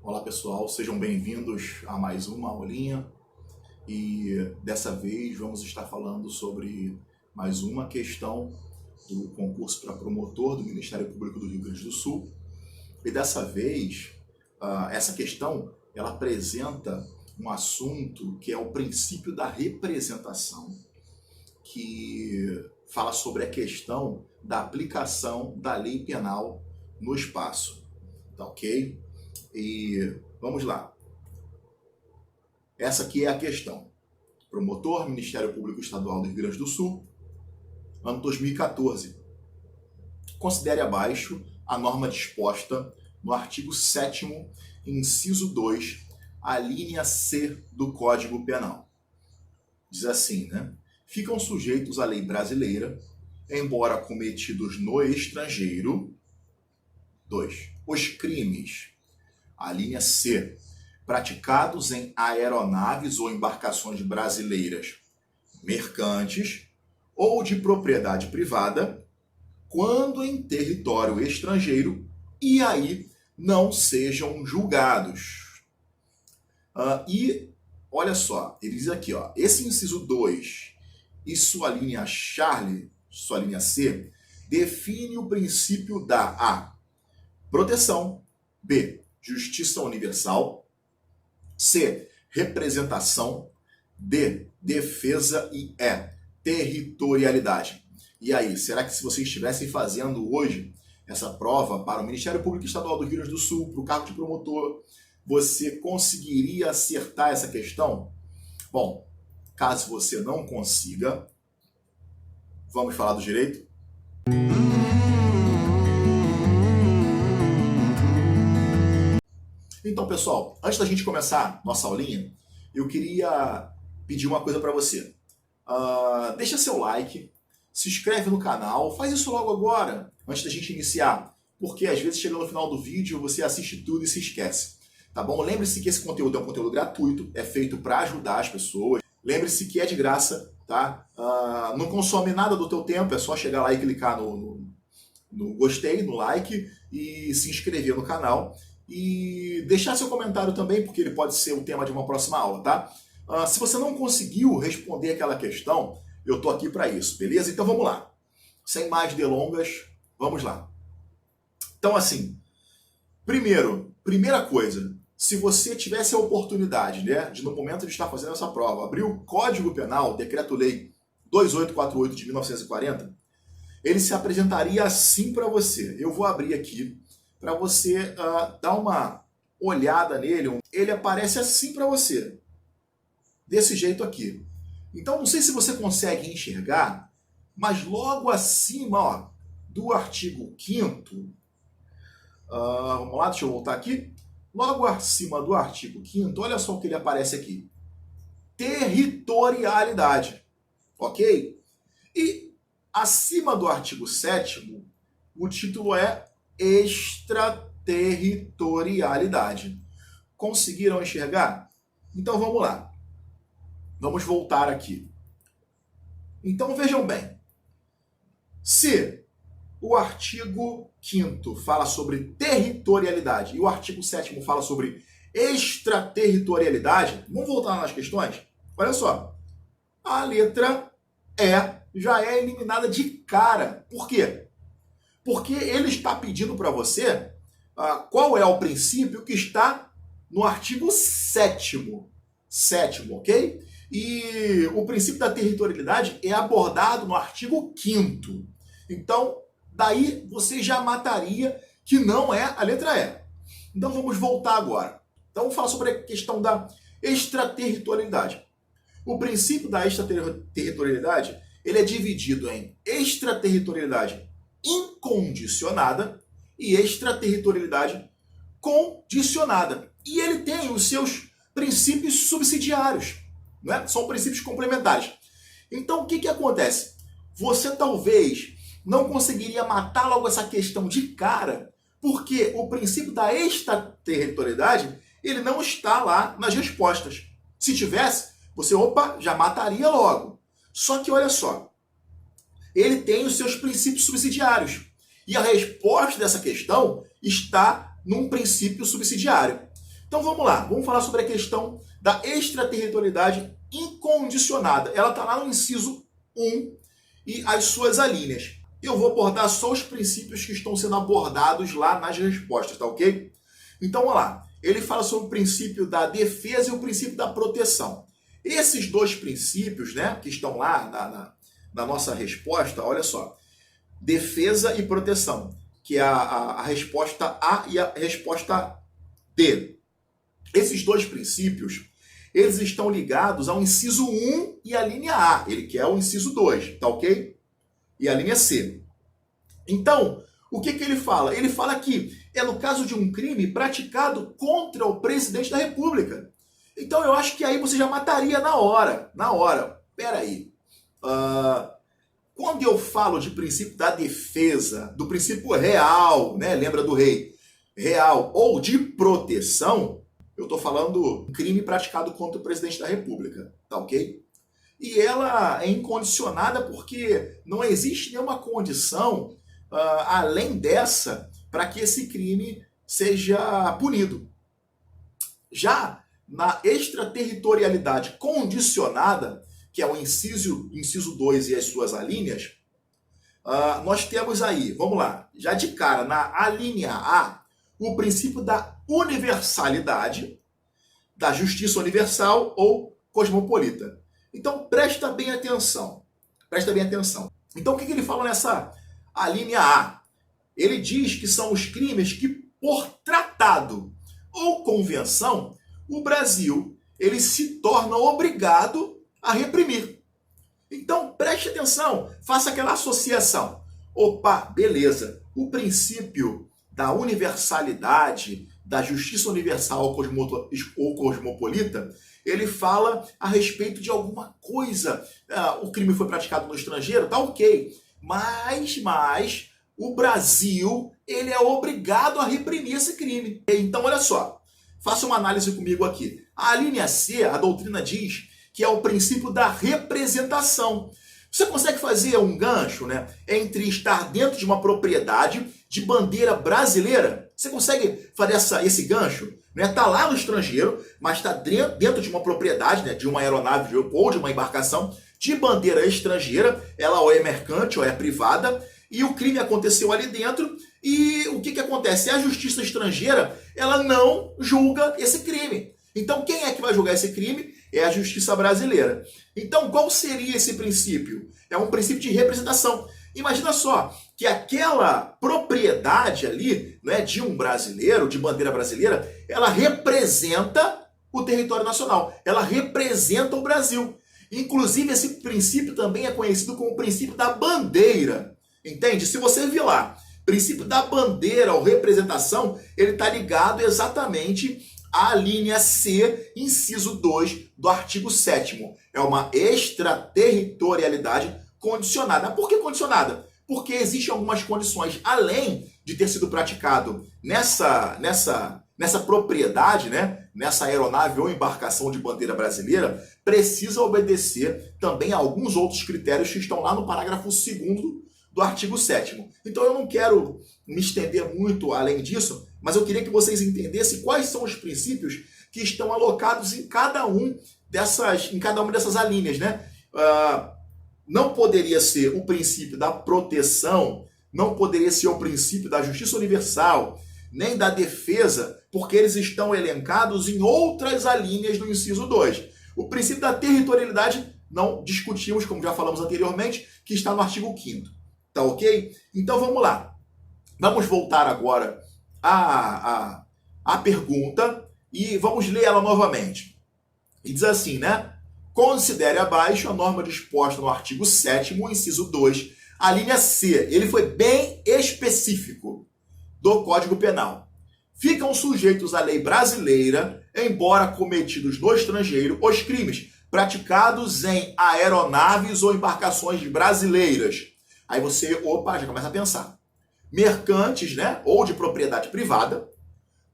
Olá pessoal, sejam bem-vindos a mais uma aulinha e dessa vez vamos estar falando sobre mais uma questão do concurso para promotor do Ministério Público do Rio Grande do Sul. E dessa vez, essa questão ela apresenta um assunto que é o princípio da representação, que fala sobre a questão da aplicação da lei penal no espaço. Tá ok? E vamos lá. Essa aqui é a questão. Promotor, Ministério Público Estadual do Rio Grande do Sul, ano 2014. Considere abaixo a norma disposta no artigo 7º, inciso 2, a linha C do Código Penal. Diz assim, né? Ficam sujeitos à lei brasileira, embora cometidos no estrangeiro, 2. Os crimes, a linha C, praticados em aeronaves ou embarcações brasileiras mercantes ou de propriedade privada, quando em território estrangeiro, e aí não sejam julgados. E olha só, ele diz aqui, ó, esse inciso 2 e sua linha Charlie, sua linha C, define o princípio da A, proteção, B, justiça universal, C, representação, D, defesa e E, territorialidade. E aí, será que se vocês estivessem fazendo hoje essa prova para o Ministério Público Estadual do Rio Grande do Sul, para o cargo de promotor, você conseguiria acertar essa questão? Bom, caso você não consiga, vamos falar do direito? Então, pessoal, antes da gente começar nossa aulinha, eu queria pedir uma coisa para você. Deixa seu like, se inscreve no canal, faz isso logo agora, antes da gente iniciar, porque às vezes chega no final do vídeo, você assiste tudo e se esquece, tá bom? Lembre-se que esse conteúdo é um conteúdo gratuito, é feito para ajudar as pessoas, lembre-se que é de graça, tá? Não consome nada do teu tempo, é só chegar lá e clicar no gostei, no like e se inscrever no canal. E deixar seu comentário também, porque ele pode ser o tema de uma próxima aula, tá? Se você não conseguiu responder aquela questão, eu tô aqui para isso, beleza? Então vamos lá. Sem mais delongas, vamos lá. Então assim, primeira coisa, se você tivesse a oportunidade, né, de no momento de estar fazendo essa prova, abrir o Código Penal, Decreto-Lei 2848 de 1940, ele se apresentaria assim para você. Eu vou abrir aqui para você dar uma olhada nele. Ele aparece assim para você, desse jeito aqui. Então, não sei se você consegue enxergar, mas logo acima, ó, do artigo 5º, vamos lá, deixa eu voltar aqui. Logo acima do artigo 5º, olha só o que ele aparece aqui. Territorialidade, ok? E acima do artigo 7º, o título é extraterritorialidade. Conseguiram enxergar? Então vamos lá. Vamos voltar aqui. Então vejam bem. Se o artigo 5º fala sobre territorialidade e o artigo 7º fala sobre extraterritorialidade, vamos voltar nas questões? Olha só. A letra E já é eliminada de cara. Por quê? Porque ele está pedindo para você qual é o princípio que está no artigo 7º, ok? E o princípio da territorialidade é abordado no artigo 5º. Então, daí você já mataria que não é a letra E. Então, vamos voltar agora. Então, vamos falar sobre a questão da extraterritorialidade. O princípio da extraterritorialidade, ele é dividido em extraterritorialidade incondicionada e extraterritorialidade condicionada. E ele tem os seus princípios subsidiários, né? São princípios complementares. Então, o que acontece? Você talvez não conseguiria matar logo essa questão de cara, porque o princípio da extraterritorialidade, ele não está lá nas respostas. Se tivesse, você, já mataria logo. Só que, olha só, ele tem os seus princípios subsidiários. E a resposta dessa questão está num princípio subsidiário. Então vamos lá, vamos falar sobre a questão da extraterritorialidade incondicionada. Ela está lá no inciso 1 e as suas alíneas. Eu vou abordar só os princípios que estão sendo abordados lá nas respostas, tá ok? Então vamos lá. Ele fala sobre o princípio da defesa e o princípio da proteção. Esses dois princípios, né, que estão lá na nossa resposta, olha só. Defesa e proteção, que é a resposta A e a resposta D. Esses dois princípios, eles estão ligados ao inciso 1 e à linha A. Ele quer o inciso 2, tá ok? E a linha C. Então, o que ele fala? Ele fala que é no caso de um crime praticado contra o presidente da República. Então, eu acho que aí você já mataria na hora. Na hora. Peraí. Quando eu falo de princípio da defesa, do princípio real, né? Lembra do rei? Real ou de proteção, eu estou falando de crime praticado contra o presidente da República, tá ok? E ela é incondicionada porque não existe nenhuma condição além dessa para que esse crime seja punido. Já na extraterritorialidade condicionada, que é o inciso 2 e as suas alíneas, nós temos aí, vamos lá, já de cara, na alínea A, o princípio da universalidade, da justiça universal ou cosmopolita. Então, presta bem atenção. Presta bem atenção. Então, o que ele fala nessa alínea A? Ele diz que são os crimes que, por tratado ou convenção, o Brasil ele se torna obrigado a reprimir. Então, preste atenção, faça aquela associação. Opa, beleza. O princípio da universalidade, da justiça universal ou cosmopolita, ele fala a respeito de alguma coisa. O crime foi praticado no estrangeiro, tá ok. Mas o Brasil ele é obrigado a reprimir esse crime. Então, olha só, faça uma análise comigo aqui. A linha C, a doutrina diz que é o princípio da representação. Você consegue fazer um gancho, né, entre estar dentro de uma propriedade de bandeira brasileira? Você consegue fazer esse gancho? Está lá no estrangeiro, mas está dentro de uma propriedade, né, de uma aeronave ou de uma embarcação de bandeira estrangeira. Ela ou é mercante ou é privada. E o crime aconteceu ali dentro. E o que acontece? A justiça estrangeira ela não julga esse crime. Então quem é que vai julgar esse crime? É a justiça brasileira. Então, qual seria esse princípio? É um princípio de representação. Imagina só que aquela propriedade ali, né, de um brasileiro, de bandeira brasileira, ela representa o território nacional. Ela representa o Brasil. Inclusive, esse princípio também é conhecido como o princípio da bandeira. Entende? Se você vir lá, princípio da bandeira ou representação, ele está ligado exatamente a linha C, inciso 2 do artigo 7º. É uma extraterritorialidade condicionada. Por que condicionada? Porque existem algumas condições, além de ter sido praticado nessa propriedade, né, nessa aeronave ou embarcação de bandeira brasileira, precisa obedecer também a alguns outros critérios que estão lá no parágrafo 2º do artigo 7º. Então eu não quero me estender muito além disso, mas eu queria que vocês entendessem quais são os princípios que estão alocados em cada uma dessas alíneas, né? Não poderia ser o princípio da proteção, não poderia ser o princípio da justiça universal, nem da defesa, porque eles estão elencados em outras alíneas do inciso 2. O princípio da territorialidade não discutimos, como já falamos anteriormente, que está no artigo 5º. Tá ok? Então vamos lá. Vamos voltar agora à pergunta e vamos ler ela novamente. E diz assim, né? Considere abaixo a norma disposta no artigo 7º, inciso 2, a linha C. Ele foi bem específico do Código Penal. Ficam sujeitos à lei brasileira, embora cometidos no estrangeiro, os crimes praticados em aeronaves ou embarcações brasileiras. Aí você, já começa a pensar. Mercantes, né, ou de propriedade privada,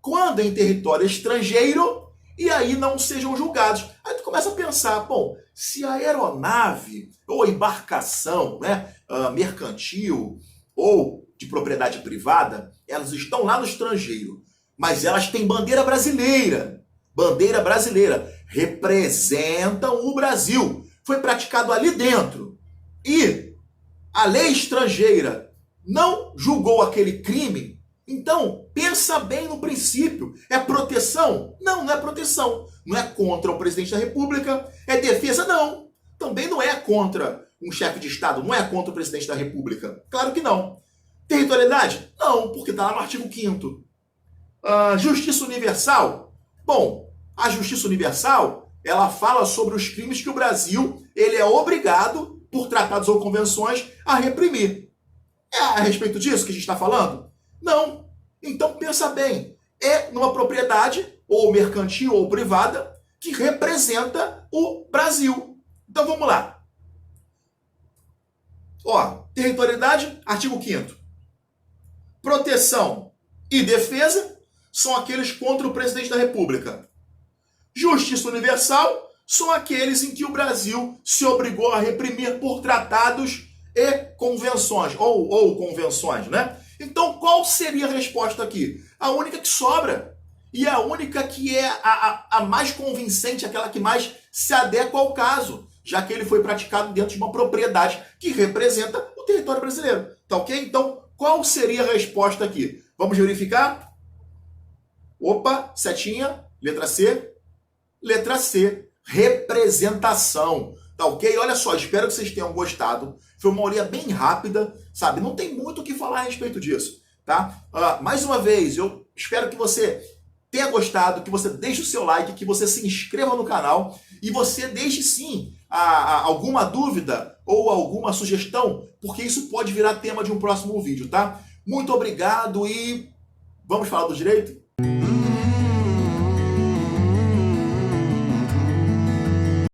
quando em território estrangeiro, e aí não sejam julgados. Aí tu começa a pensar, bom, se a aeronave ou a embarcação, né, mercantil ou de propriedade privada, elas estão lá no estrangeiro, mas elas têm bandeira brasileira. Bandeira brasileira. Representam o Brasil. Foi praticado ali dentro. E a lei estrangeira não julgou aquele crime. Então, pensa bem no princípio. É proteção? Não, não é proteção. Não é contra o presidente da República. É defesa? Não. Também não é contra um chefe de Estado. Não é contra o presidente da República. Claro que não. Territorialidade? Não, porque está lá no artigo 5º. Justiça universal? Bom, a justiça universal, ela fala sobre os crimes que o Brasil ele é obrigado, por tratados ou convenções, a reprimir. É a respeito disso que a gente está falando? Não. Então pensa bem. É numa propriedade, ou mercantil ou privada, que representa o Brasil. Então vamos lá. Territorialidade, artigo 5º. Proteção e defesa são aqueles contra o presidente da República. Justiça universal são aqueles em que o Brasil se obrigou a reprimir por tratados e convenções, ou convenções, né? Então, qual seria a resposta aqui? A única que sobra. E a única que é a mais convincente, aquela que mais se adequa ao caso, já que ele foi praticado dentro de uma propriedade que representa o território brasileiro. Tá ok? Então, qual seria a resposta aqui? Vamos verificar? Setinha, letra C. Letra C, representação. Tá ok? Olha só, espero que vocês tenham gostado. Foi uma aulinha bem rápida, sabe? Não tem muito o que falar a respeito disso, tá? Mais uma vez, eu espero que você tenha gostado, que você deixe o seu like, que você se inscreva no canal e você deixe sim alguma dúvida ou alguma sugestão, porque isso pode virar tema de um próximo vídeo, tá? Muito obrigado e vamos falar do direito?